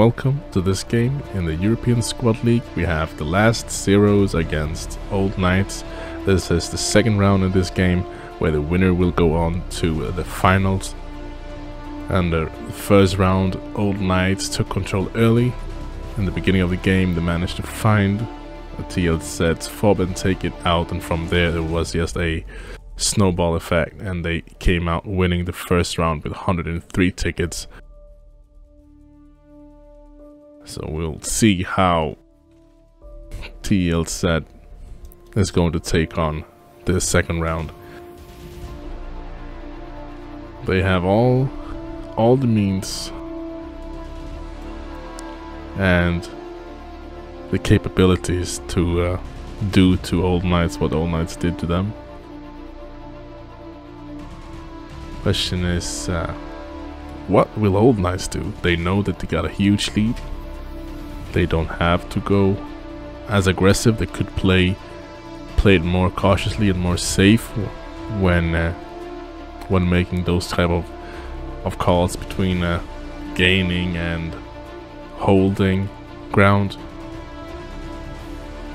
welcome to this game in the European Squad League. We have the last zeros against Old Knights. This is the second round in this game, where the winner will go on to the finals. And the first round, Old Knights took control early. In the beginning of the game, they managed to find a TLZ fob and take it out, and from there it was just a snowball effect, and they came out winning the first round with 103 tickets. So we'll see how TLZ is going to take on the second round. They have all the means and the capabilities to do to Old Knights what Old Knights did to them. Question is, what will Old Knights do? They know that they got a huge lead. They don't have to go as aggressive. They could play it more cautiously and more safe when making those type of calls between gaining and holding ground.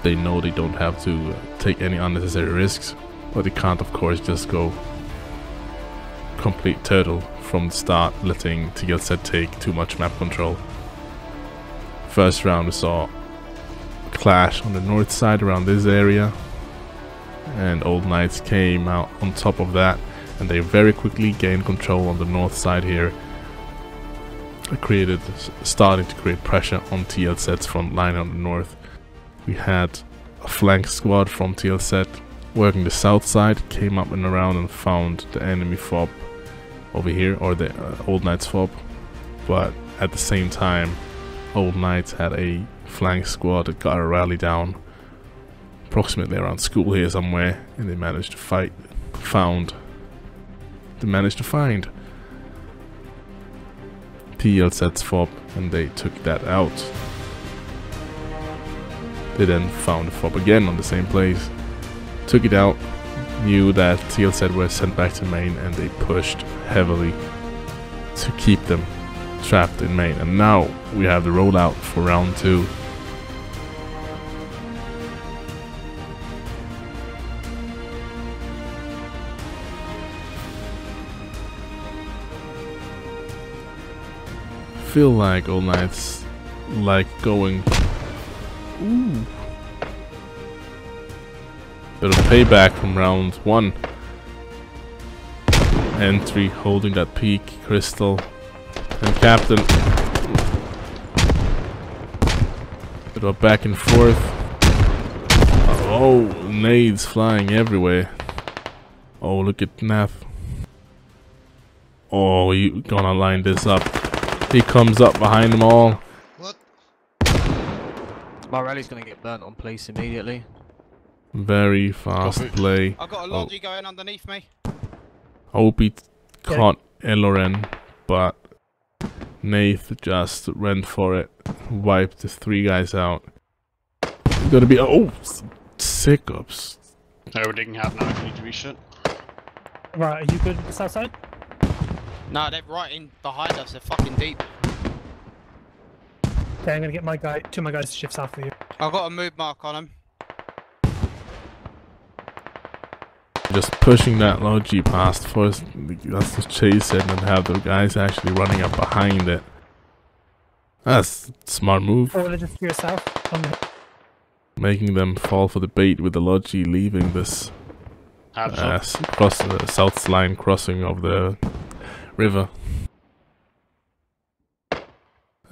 They know they don't have to take any unnecessary risks, but they can't, of course, just go complete turtle from the start, letting TLZ take too much map control. First round we saw a clash on the north side around this area, and Old Knights came out on top of that, and they very quickly gained control on the north side here. Starting to create pressure on TLZ's front line on the north. We had a flank squad from TLZ working the south side, came up and around and found the enemy fob over here, or the Old Knights fob, but at the same time Old Knights had a flank squad that got a rally down approximately around school here somewhere, and they managed to find TLZ's fob, and they took that out. They then found the fob again on the same place, took it out, knew that TLZ were sent back to main, and they pushed heavily to keep them trapped in main. And now we have the rollout for round 2. Feel like Old Knights like going. Ooh. Bit of payback from round 1. Entry holding that peak crystal, and Captain. Bit of a back and forth. Oh, nades flying everywhere. Oh, look at Nath. Oh, you gonna line this up. He comes up behind them all. What? My rally's gonna get burnt on place immediately. Very fast play. I've got a logi going underneath me. I hope he caught Eloren, but Nath just went for it. Wiped the 3 guys out. It's gonna be sick ups. Everything have now, need to reset. Right, are you good south side? No, they're right in behind us, they're fucking deep. Okay, I'm gonna get my guy, 2 of my guys to shift south for you. I've got a move mark on them. Just pushing that logi past first, that's the chase it, and have the guys actually running up behind it. That's a smart move. Or will it just veer south? Making them fall for the bait with the logi leaving this across the south line crossing of the river.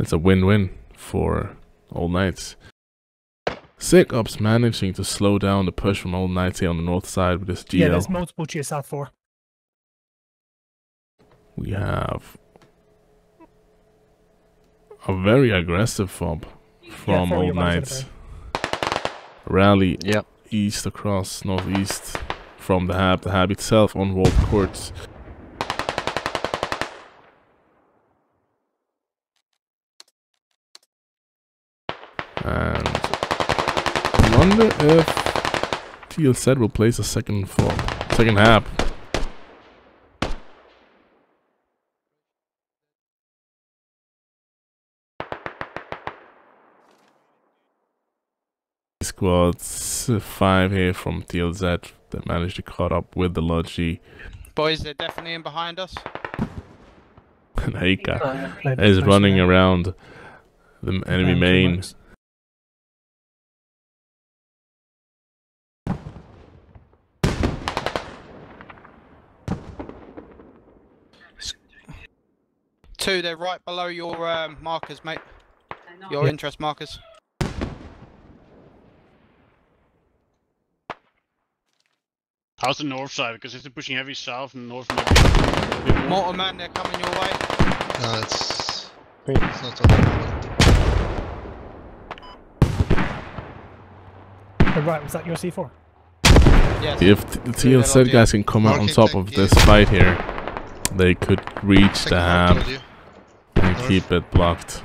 It's a win-win for Old Knights. Sick Ops managing to slow down the push from Old Knights here on the north side with this GL. Yeah, there's multiple to your south 4. We have a very aggressive fob from Old Knights. Rally east across northeast from the hab itself on walled courts. And I wonder if TLZ will place a second hab. Squads 5 here from TLZ that managed to caught up with the Logi. Boys, they're definitely in behind us. And Heika is running around the enemy main. Two, they're right below your markers, mate. Your interest markers. How's the north side? Because if they're pushing heavy south and north, maybe. Mortar man, they're coming your way. No, it's not on. Right, was that your C4? Yes. If the TLZ guys can come out on top of this fight here, they could reach the hab and keep it blocked.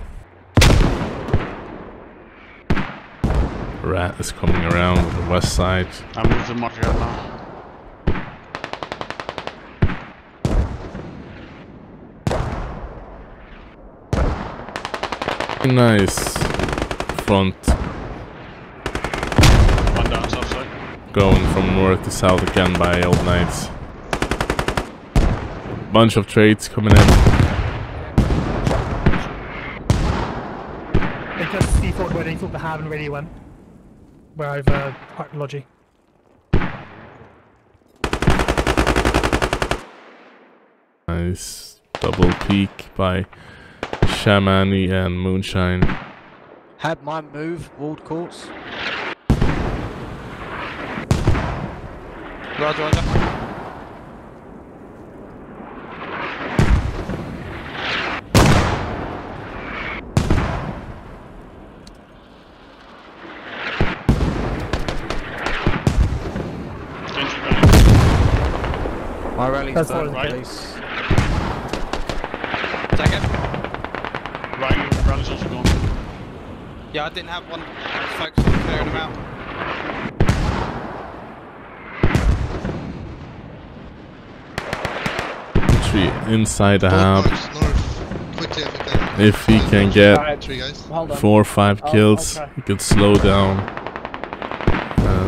Rat is coming around on the west side. I moved to Montreal now. Nice front. One down south side. Going from north to south again by Old Knights. Bunch of trades coming in. They just C4 where they thought the haven really went. Where I've parked Logi. Nice double peek by Shamani and Moonshine. Had my move, walled courts. Roger, roger. My rally's That's done, right. police. Second. Right, your rally's also gone. Yeah, I didn't have one. I was focused on clearing them out. Entry inside the Both hab. marks north. Quickly, everything. If he can get 3 guys. 4 or 5 kills, try. he could slow down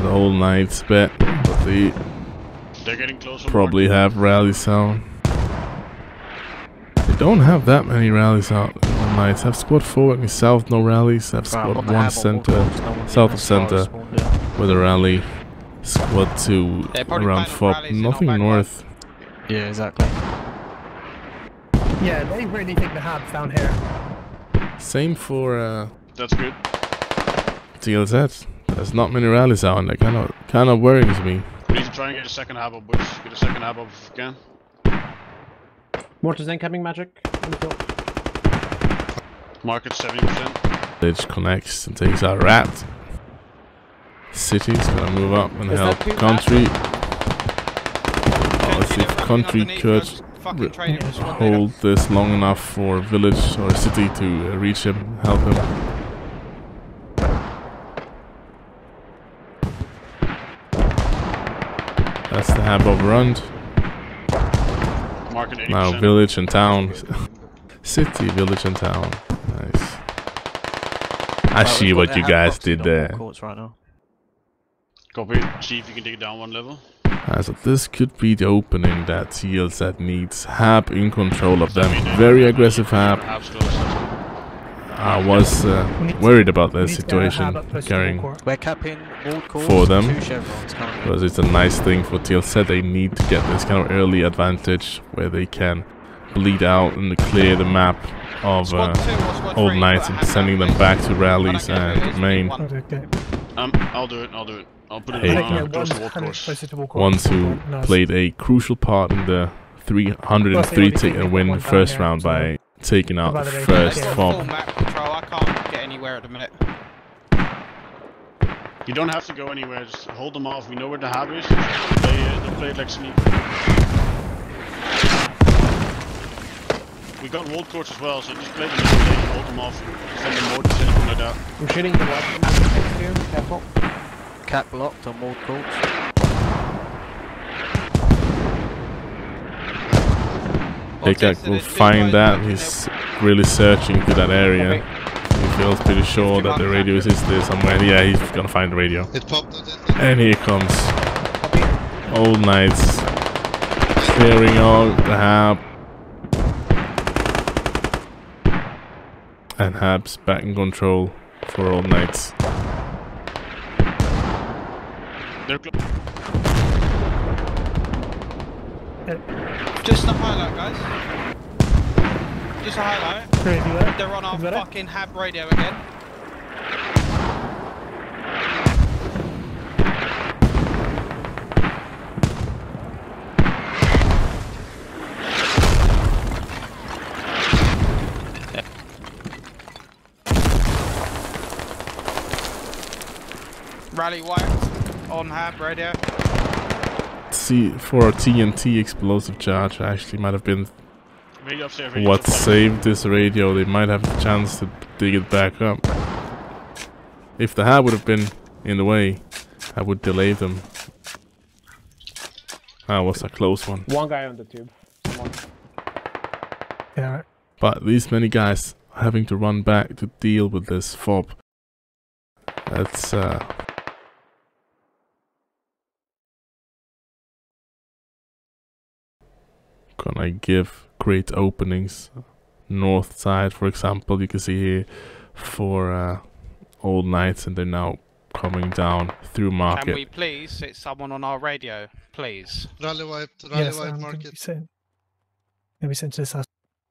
the whole Knights bit. But they They're getting closer. probably have rallies out. They don't have that many rallies out. Knights have squad 4 in the south, no rallies. Have Right, I'm on squad the 1 hab on center, walled courts, no one south in of as far as center spawned in. with a rally. Squad 2 They're probably around planning FOB. rallies, they're Nothing not back north. Yeah, exactly. Yeah, they really think the hab's down here. Same for That's good. TLZ. There's not many rallies out, and that kind of worries me. We need to try and get a second hab up, boys. Get a second hab up if we can. Mortars incoming, Magic. Market 70%. Village connects and takes out Rat. City's gonna move up and Is help that too Country. Gentry, Let's see they're if running Country underneath could those fucking trainers with squad leader. hold this long enough for Village or City to reach him, help him. That's the hab overrun. Market 80%. Now Village and Town. City, Village and Town. Nice. I see what you guys did there. Courts right now. Copy. See if you can dig it down one level. So this could be the opening that TLZ needs. Hab in control of them. Very aggressive Hab. Hab's close. I was worried about their situation carrying We're capping walled courts. For them. 2 chevrons currently. because it's a nice thing for TLZ. They need to get this kind of early advantage where they can bleed out and clear the map of Squad 2 or squad Old 3, Knights put a and hand sending down, them please. back to rallies and main. One. Okay. I'll do it. I'll put it Hey. close to wall course. Closer to wall Ones who Nice. played a crucial part in the 303 win first round by taking out the first Full FOB. map control. I can't get anywhere at the minute. You don't have to go anywhere. Just hold them off. We know where the hab is. They play it like sneak. We got walled courts as well, so just play them in, hold them off, send them more, anything like that. I'm shooting the weapon next to you. Careful. Cap blocked on walled courts. Hickock will find that. He's really searching to that area. If feels pretty sure that the radio is there somewhere. Yeah, he's gonna find the radio. It popped on that. And here comes Old Knights clearing out the Hab. And Hab's back in control for Old Knights. They're Just a highlight, guys. Just a highlight. They're on our fucking Hab radio again. Rally wiped on Hab radio. See, for a TNT explosive charge actually might have been what saved this radio. They might have the chance to dig it back up. If the Hab would have been in the way, I would delay them. That was a close one. One guy on the tube. Yeah. But these many guys having to run back to deal with this fob. That's gonna give great openings. North side, for example, you can see here for Old Knights, and they're now coming down through market. Can we please hit someone on our radio, please? Rally wiped Yes, market. Maybe sent to this house.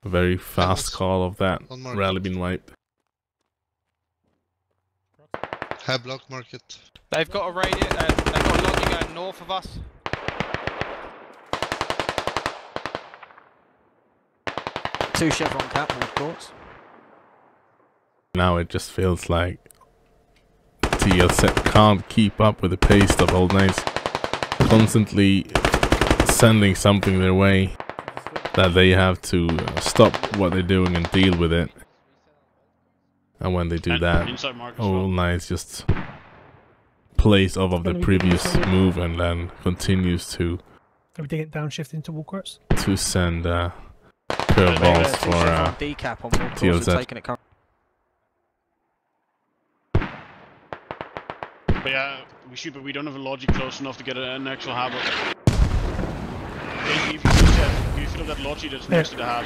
A very fast call of that On market. rally being wiped. Hab block market. They've got a radio. They've got a lodge going north of us. Two Chevron cap, of course. Now it just feels like TLZ can't keep up with the pace of Old Knights. Constantly sending something their way that they have to stop what they're doing and deal with it. And when they do that, Old Knights just plays off of the previous move and then continues to downshift into Walkerts. to send curveballs for decap on TLZ. taking it. But yeah, we should, but we don't have a logic close enough to get an actual Hab. Maybe if you fill up that logic that's next to the Hab.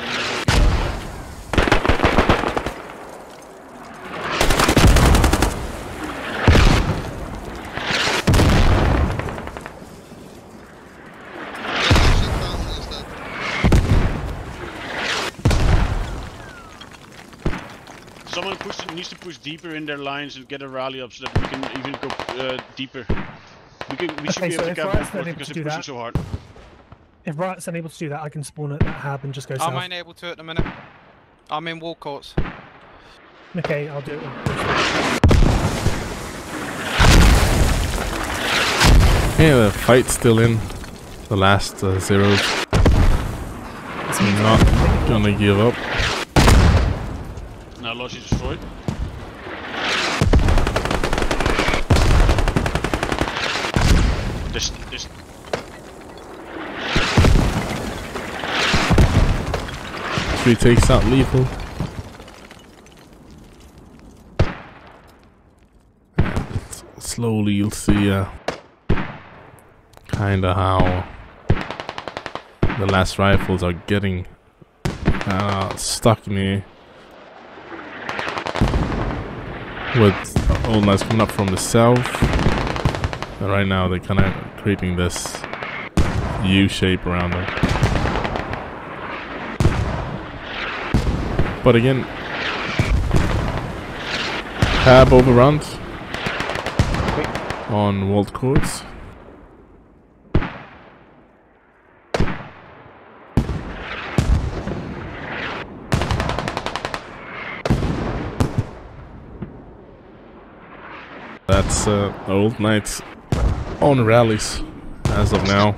Someone needs to push deeper in their lines and get a rally up so that we can even go deeper. We should be able to cap both because they're pushing so hard. If Riot's unable to do that, I can spawn at that Hab and just go south. I'm unable to at the minute. I'm in wall courts. Okay, I'll do it. Yeah, the fight's still in. The last zeros. Not gonna give up. Now Logi destroyed. This 3 takes out lethal. And slowly you'll see kinda how the last rifles are getting stuck in here. With Old Knights coming up from the south. And right now they're kinda creeping this U shape around them. But again, Hab overruns on walled courts. That's Old Knights on rallies as of now.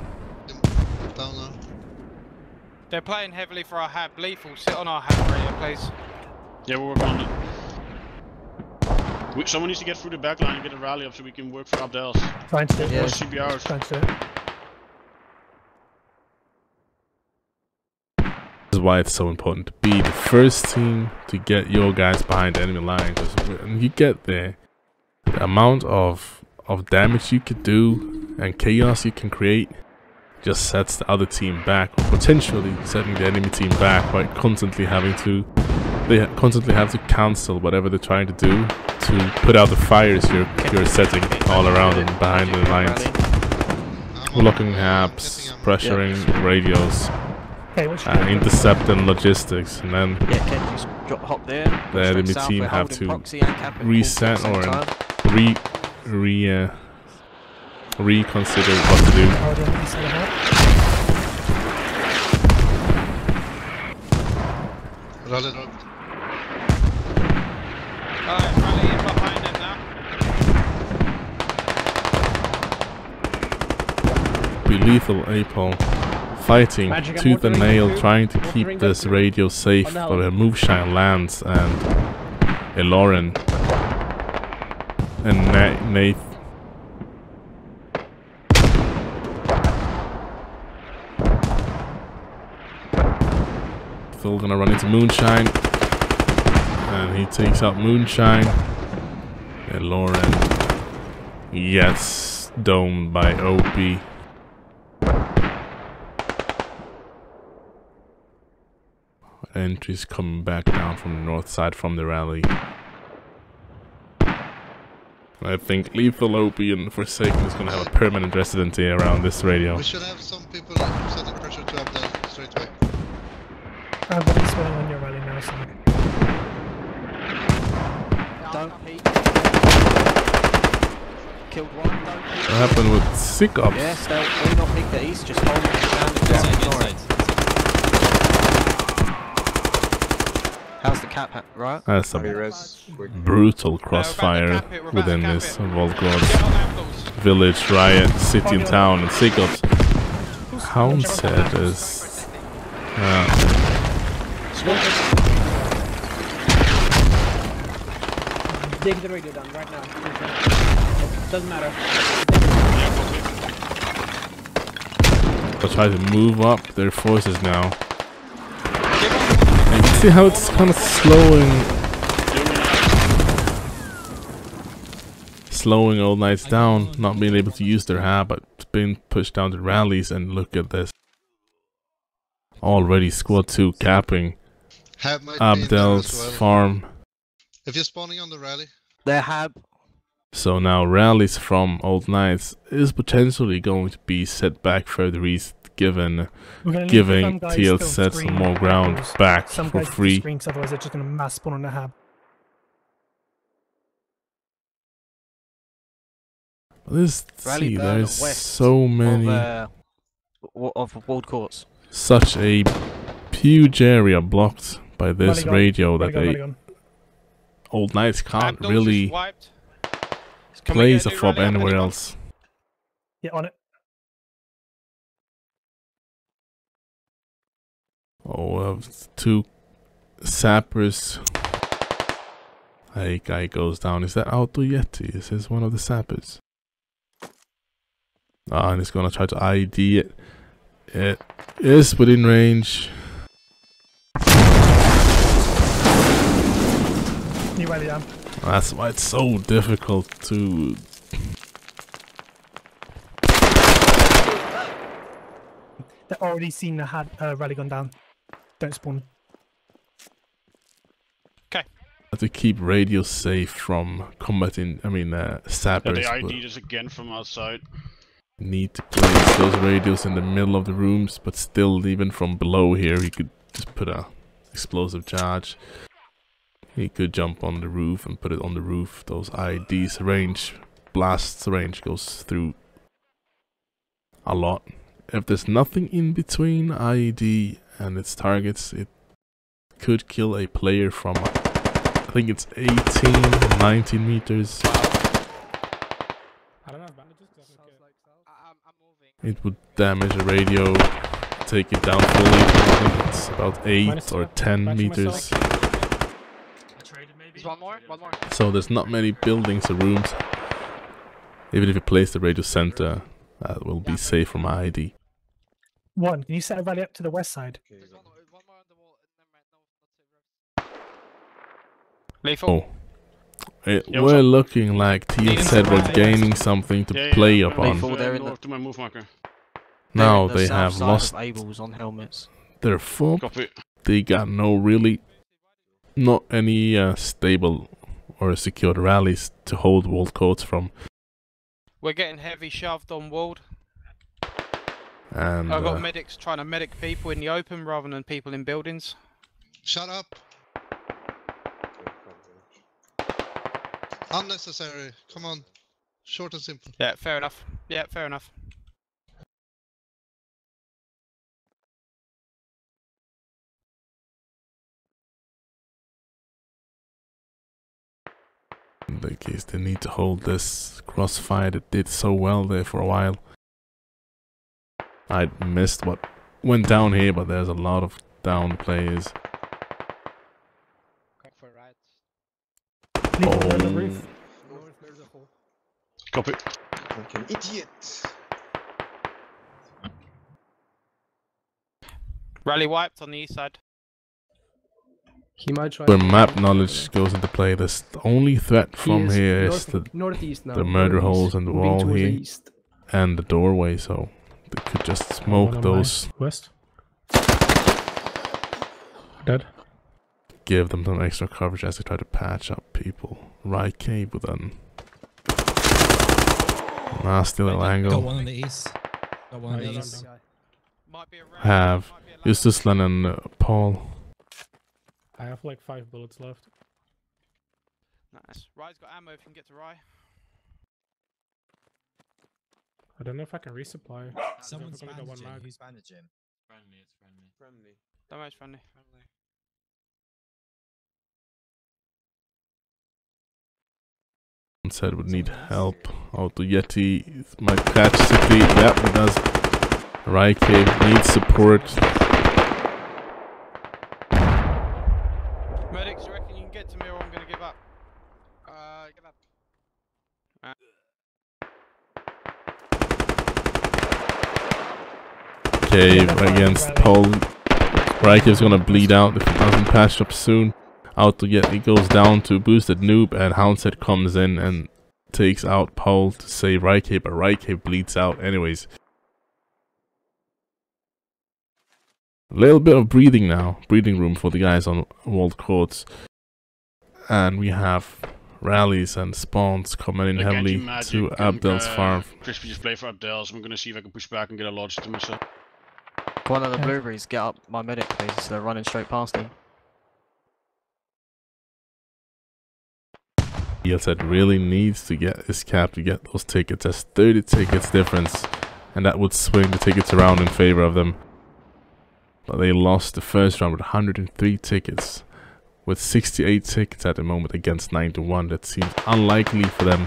Down now. They're playing heavily for our Hab. Lethal, sit on our Hab radio, please. Yeah, we're working on it. Someone needs to get through the back line and get a rally up so we can work for Abdels. Trying to do it. Yeah. Should be ours. Trying to do it. This is why it's so important to be the first team to get your guys behind the enemy line. Because when you get there, the amount of damage you could do and chaos you can create just sets the other team back, or potentially setting the enemy team back by constantly having to cancel whatever they're trying to do to put out the fires you're setting all around and behind the lines. Blocking habs, pressuring radios, intercepting logistics, and then the enemy team have to reset or reconsider what to do. Rally dropped. Alright, rally in behind them now. Be lethal Apol fighting tooth and nail, trying to keep this radio safe, but a Moonshine lands and a Lauren and Nath. Still gonna run into Moonshine, and he takes out Moonshine, and Lauren gets domed by OP. Entries coming back down from the north side from the rally. I think Lethal, OP, and Forsaken is going to have a permanent residency around this radio. We should have some people setting pressure to up there straight away. But he's running on your rally now, so... Don't peek. Killed one, don't peek. What happened with Sick Ops? Yes, they'll not peek the east, just hold it down. How's the cap, right? That's a brutal crossfire within this Volgograd village, riot, city and town, and Sick Ops. Houndset is... Dig the radio down right now. Doesn't matter. They'll try to move up their forces now. And you can see how it's kind of slowing Old Knights down, not being able to use their hab, but being pushed down to rallies. And look at this. Already squad 2 capping Abdel's farm. If you're spawning on the rally, Their hab. So now rallies from Old Knights is potentially going to be set back further east, giving TLZ some more ground back for free. Otherwise they're just going to mass spawn on the hab. There's so many of walled courts. Such a huge area blocked by this radio that Old Knights can't really place a fob anywhere else. Yeah, on it. Oh, 2 sappers. A guy goes down. Is that Auto Yeti? Is this one of the sappers? Ah, and he's gonna try to ID it. It is within range. You rally down. That's why it's so difficult to... They're already seen the rally gone down. Don't spawn. Okay. To keep radio safe from combating, sappers. Yeah, they ID'd us again from outside. Need to place those radios in the middle of the rooms, but still, even from below here, he could just put a explosive charge. He could jump on the roof and put it on the roof. Those IDs blast range goes through a lot. If there's nothing in between IED and its targets, it could kill a player from, I think it's 18, 19 meters. It would damage a radio, take it down fully. I think it's about 8 or 10 meters. One more. So there's not many buildings or rooms. Even if you place the radio center, that will be safe from IED. Can you set a rally up to the west side? Lethal. Oh. We're looking like TLZ were gaining something to play upon. Lethal, they're in north to my move marker. Now the they south have side lost of Abel's on helmets. their form. Copy. They got not any stable or secured rallies to hold walled courts from. We're getting heavy shoved on walled. And I've got medics trying to medic people in the open rather than people in buildings. Shut up. Unnecessary. Come on. Short and simple. Yeah, fair enough. Yeah, fair enough. in the case they need to hold this crossfire that did so well there for a while. I missed what went down here, but there's a lot of down players. For right. Oh. Copy. Idiot. Rally wiped on the east side. He might try. Where map knowledge goes into play, the only threat from here is northeast now. the murder holes in the wall here and the doorway, so they could just smoke those. West. Dead. Give them some extra coverage as they try to patch up people. Right cave with an nasty little angle. Got one on the east. Got one on the east. Might be a round, Have might be a Justus and Paul. I have like 5 bullets left. Nice. Rye's got ammo if you can get to Rye. I don't know if I can resupply. Someone's I've only got one bandaging. mag. Who's bandaging? Friendly, it's friendly. Don't worry, it's friendly. Said would need help. Oh, the Yeti might catch City. Yep, it does. Right cave needs support. Medics, you reckon you can get to me or I'm gonna give up? Give up. Cave against Paul. Right cave's gonna bleed out if it doesn't patch up soon. Out to Yeti goes down to boosted noob, and Houndset comes in and takes out Paul to save Right cave, but Right cave bleeds out anyways. A little bit of breathing room for the guys on walled courts. And we have rallies and spawns coming in heavily to Abdel's farm. Crispy just play for Abdel's. I'm gonna see if I can push back and get a lodge to myself. One of the blueberries, get up my medic please, so they're running straight past him. TLZ really needs to get his cap to get those tickets. There's 30 tickets difference, and that would swing the tickets around in favor of them. But they lost the first round with 103 tickets, with 68 tickets at the moment against 9-1. That seems unlikely for them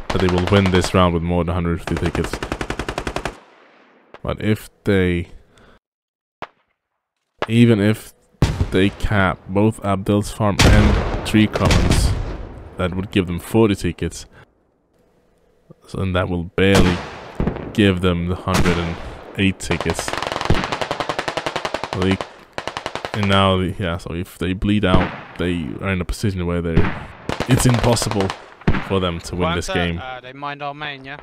that they will win this round with more than 150 tickets. But if they, even if they cap both Abdel's farm and Tree Commons, that would give them 40 tickets, so, and that will barely give them the 108 tickets. So so if they bleed out, they are in a position where it's impossible for them to win this game. They mind our main, yeah?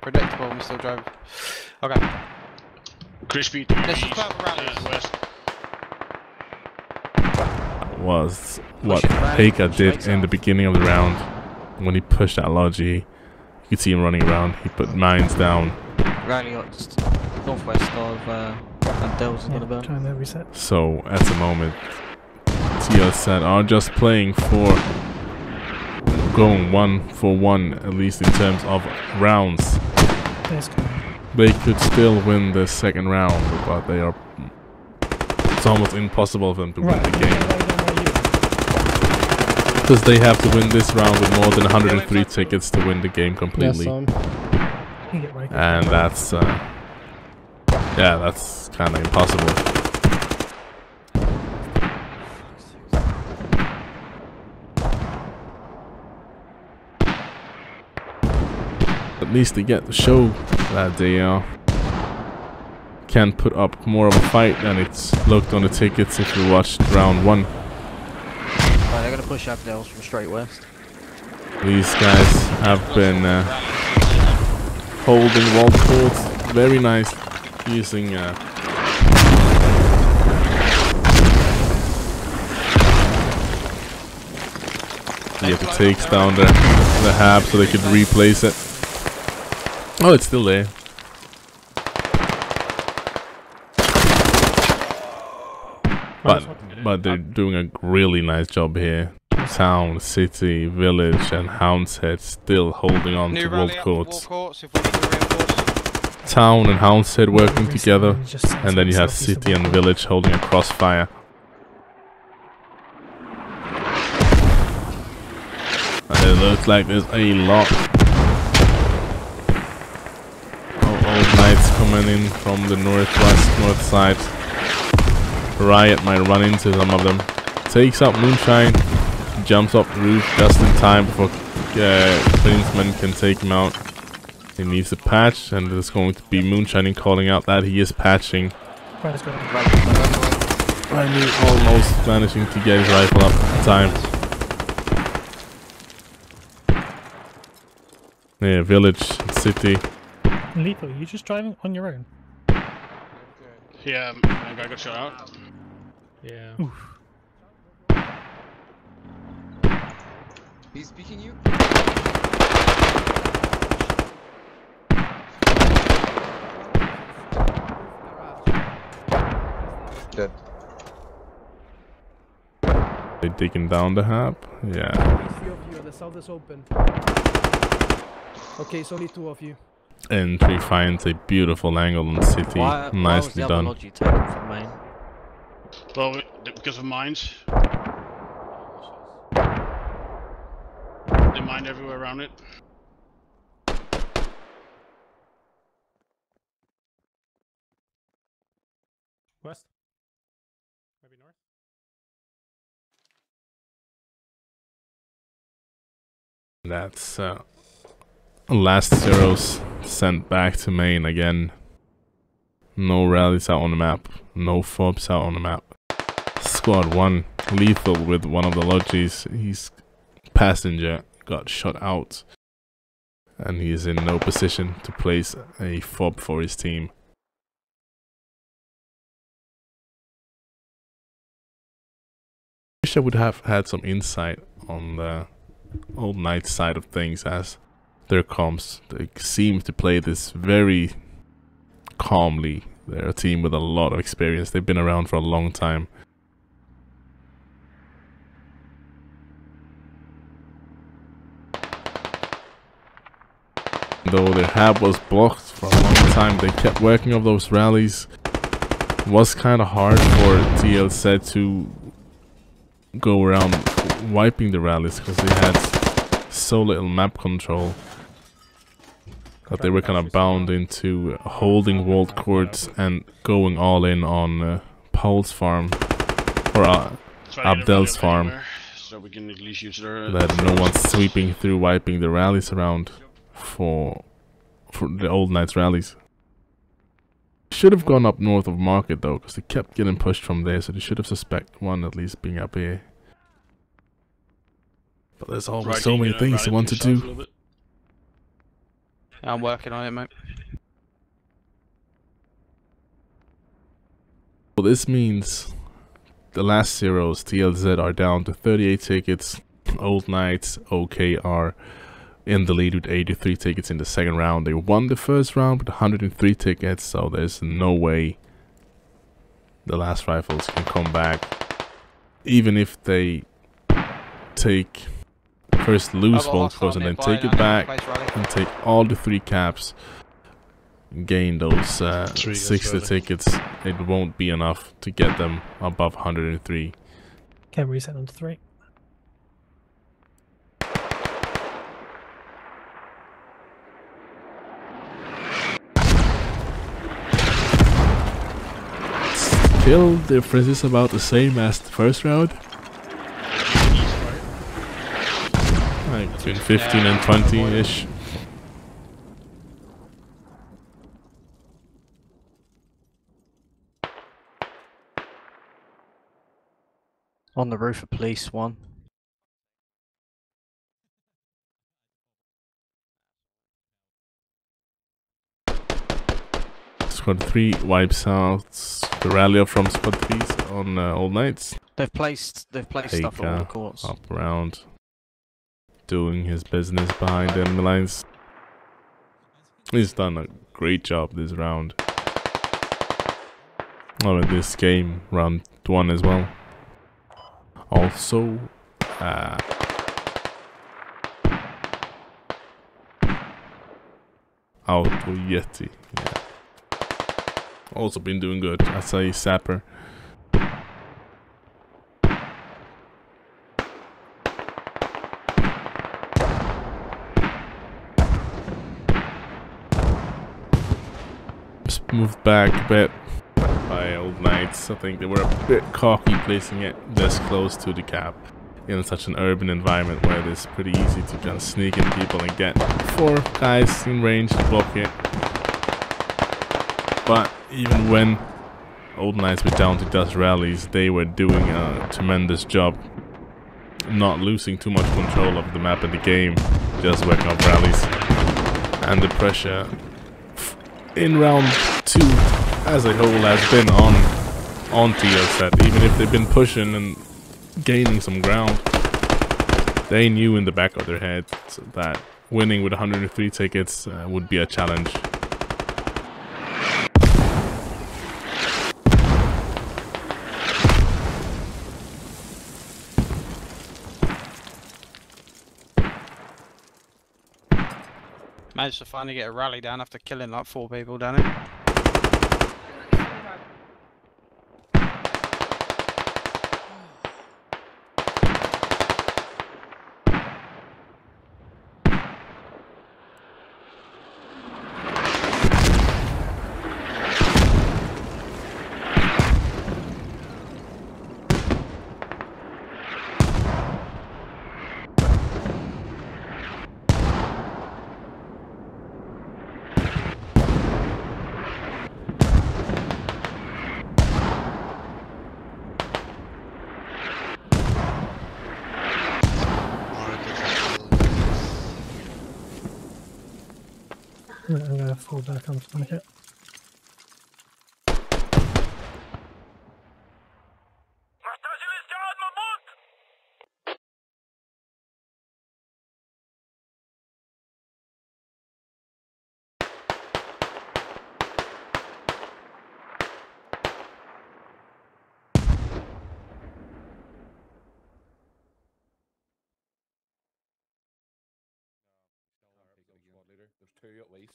Predictable, we still drove. Okay. Crispy, Let's just play the rallies. west. Was what Peka did in the beginning of the round when he pushed that logi. You could see him running around. He put mines down. Rally just northwest of Abdel's is gonna burn. Trying to reset. So at the moment, TLZ are just playing for going 1-for-1 at least in terms of rounds. They could still win the second round, but it's almost impossible for them to win the game. Because they have to win this round with more than 103 tickets to win the game completely. And that's that's kind of impossible. At least they get to show that they can put up more of a fight than it's looked on the tickets if you watched round 1. They're gonna push Abdels from straight west. These guys have been holding wall courts very nice, using it takes down the hab so they could replace it. Oh, it's still there. But they're doing a really nice job here. Town, city, village, and Houndshead still holding on to wall courts. Town and Houndshead working together, and then you have city and village holding a crossfire. And it looks like there's a lot of old knights coming in from the north side. Riot might run into some of them. Takes up Moonshine, jumps up the roof just in time before Princeman can take him out. He needs a patch, and there's going to be Moonshining calling out that he is patching. Finally, almost managing to get his rifle up in time. Yeah, village, city. Lethal, you just driving on your own? Yeah, my guy got shot out. Yeah. Oof. He's speaking you? Dead. They digging down the hab? Yeah. Three of you, the south is open. Okay, it's only 2 of you. Entry finds a beautiful angle in the city. Nicely done. Why was the other taken from main? Well, because of mines. They mine everywhere around it. West? Maybe north? That's last zeros sent back to main again. No rallies out on the map. No fobs out on the map. Squad 1, lethal with one of the lodges. He's passenger, got shot out. And he is in no position to place a fob for his team. Wish I would have had some insight on the Old Knight side of things, as their comps, they seem to play this very calmly. They're a team with a lot of experience. They've been around for a long time. Though their hab was blocked for a long time, they kept working on those rallies. It was kind of hard for TLZ to go around wiping the rallies because they had so little map control that they were kind of bound into holding walled courts and going all in on Paul's farm or Abdel's farm. So we can at least use their that no one's sweeping through, wiping the rallies around for the Old Knights rallies. Should have gone up north of Market though, because they kept getting pushed from there, so they should have suspect one at least being up here. But there's always so many things they want to do. I'm working on it, mate. Well, this means the last zeros, TLZ, are down to 38 tickets. Old Knights, OK, are in the lead with 83 tickets in the second round. They won the first round with 103 tickets, so there's no way the last rifles can come back. Even if they take first lose wall course and then take it back and take all the 3 caps, gain those 60 tickets, it won't be enough to get them above 103. Can reset on to 3. Still, the difference is about the same as the first round. Like between 15 and 20-ish. On the roof of police, one. Squad 3 wipes out the rally up from Squad 3s on Old Knights. They've placed stuff at all the courts. Up around, doing his business behind enemy lines. He's done a great job this round. Or in this game, round 1 as well. Also, out with Yeti. Yeah. Also been doing good as a sapper. Just moved back a bit by Old Knights. I think they were a bit cocky placing it this close to the cap in such an urban environment where it is pretty easy to kind of sneak in people and get 4 guys in range to block it. But even when Old Knights were down to dust rallies, they were doing a tremendous job not losing too much control of the map and the game, just working up rallies. And the pressure in round 2 as a whole has been on TLZ. Even if they've been pushing and gaining some ground, they knew in the back of their heads that winning with 103 tickets would be a challenge. Managed to finally get a rally down after killing like 4 people down it. I'm gonna fall back on it. There's 2 at least.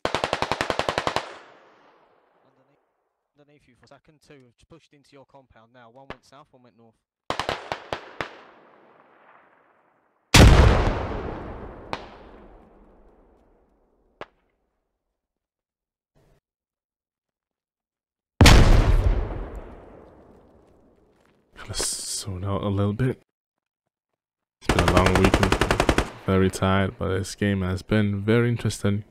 Underneath you for a second, 2 have pushed into your compound now. 1 went south, 1 went north. Gotta zone out a little bit. It's been a long weekend. Very tired, but this game has been very interesting.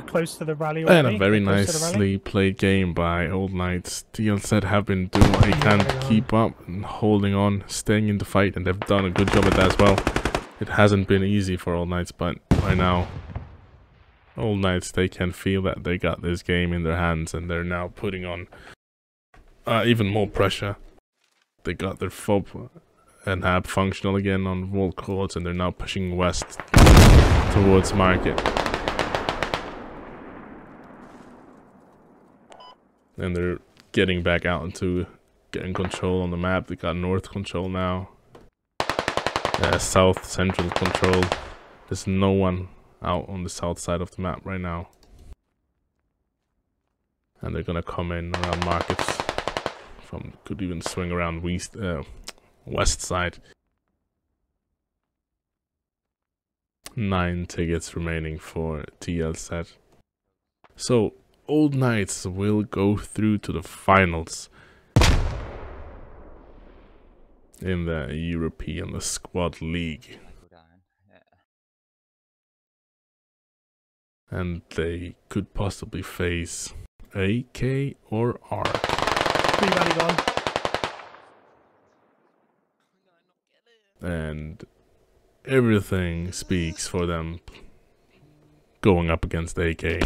Close to the rally And a very nicely played game by Old Knights. TLZ have been doing what they can to keep up and holding on, staying in the fight, and they've done a good job at that as well. It hasn't been easy for Old Knights, but by now, Old Knights, they can feel that they got this game in their hands, and they're now putting on even more pressure. They got their FOB and HAB functional again on Vault Courts, and they're now pushing west towards Market. And they're getting back out into getting control on the map. They got north control now. South central control. There's no one out on the south side of the map right now. And they're gonna come in around Markets. Could even swing around west side. 9 tickets remaining for TLZ. So Old Knights will go through to the finals in the European Squad League. And they could possibly face AK or R. 3 rally gone. And everything speaks for them going up against AK.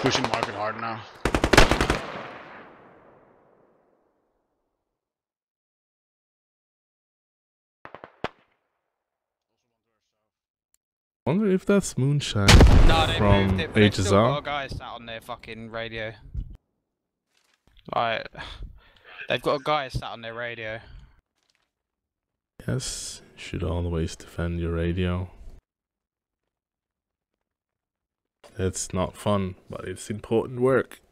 pushing market hard now. Wonder if that's moonshine No, they from moved it, but they've still got HSR. a guy sat on their fucking radio. Like, they've got a guy sat on their radio. Yes, you should always defend your radio. It's not fun, but it's important work.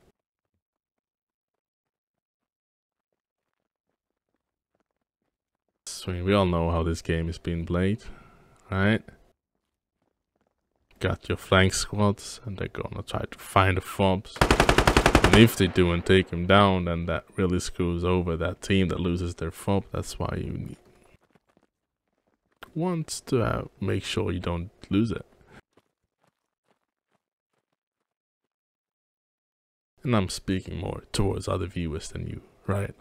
So we all know how this game is being played, right? Got your flank squads, and they're gonna try to find the fobs. And if they do and take them down, then that really screws over that team that loses their fob. That's why you want to make sure you don't lose it. And I'm speaking more towards other viewers than you, right?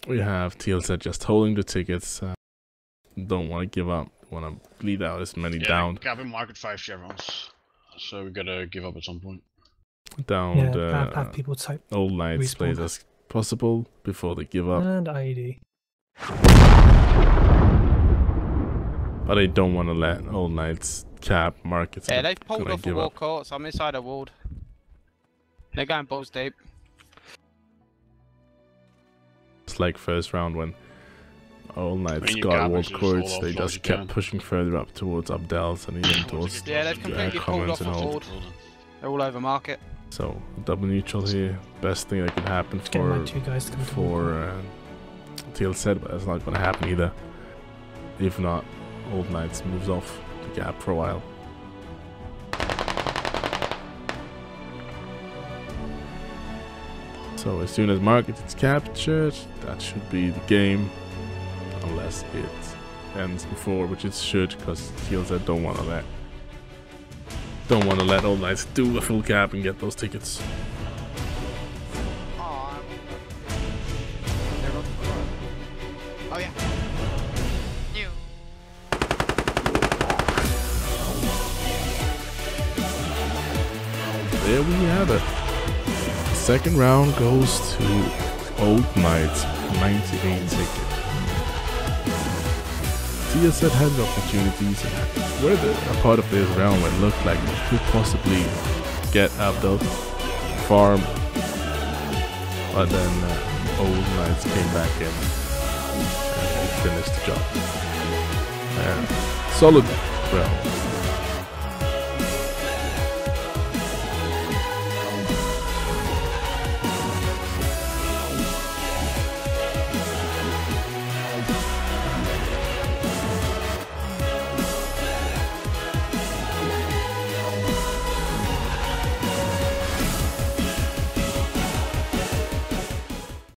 We have TLZ just holding the tickets. Don't want to give up. Want to bleed out as many down. Capping market 5 chevrons. So we gotta give up at some point. Down have people type Old Knights plays as possible before they give up. And IED. But I don't want to let Old Knights cap markets. Yeah, they've pulled off a wall court, so I'm inside a walled. They're going balls deep. It's like first round when Old Knights got walled courts, they just kept pushing further up towards Abdel's and even towards yeah, they've completely pulled off a walled. They're all over market. So double neutral here, best thing that could happen for TLZ, but that's not going to happen either. If not, Old Knights moves off the gap for a while. So as soon as market is captured, that should be the game, unless it ends before, which it should, because TLZ don't want to let Old Knights do a full cap and get those tickets. Oh yeah. There we have it. Second round goes to Old Knights, 98 ticket. TLZ had the opportunities and were a part of this round where it looked like they could possibly get Abdel farm, but then Old Knights came back in and they finished the job. Solid round.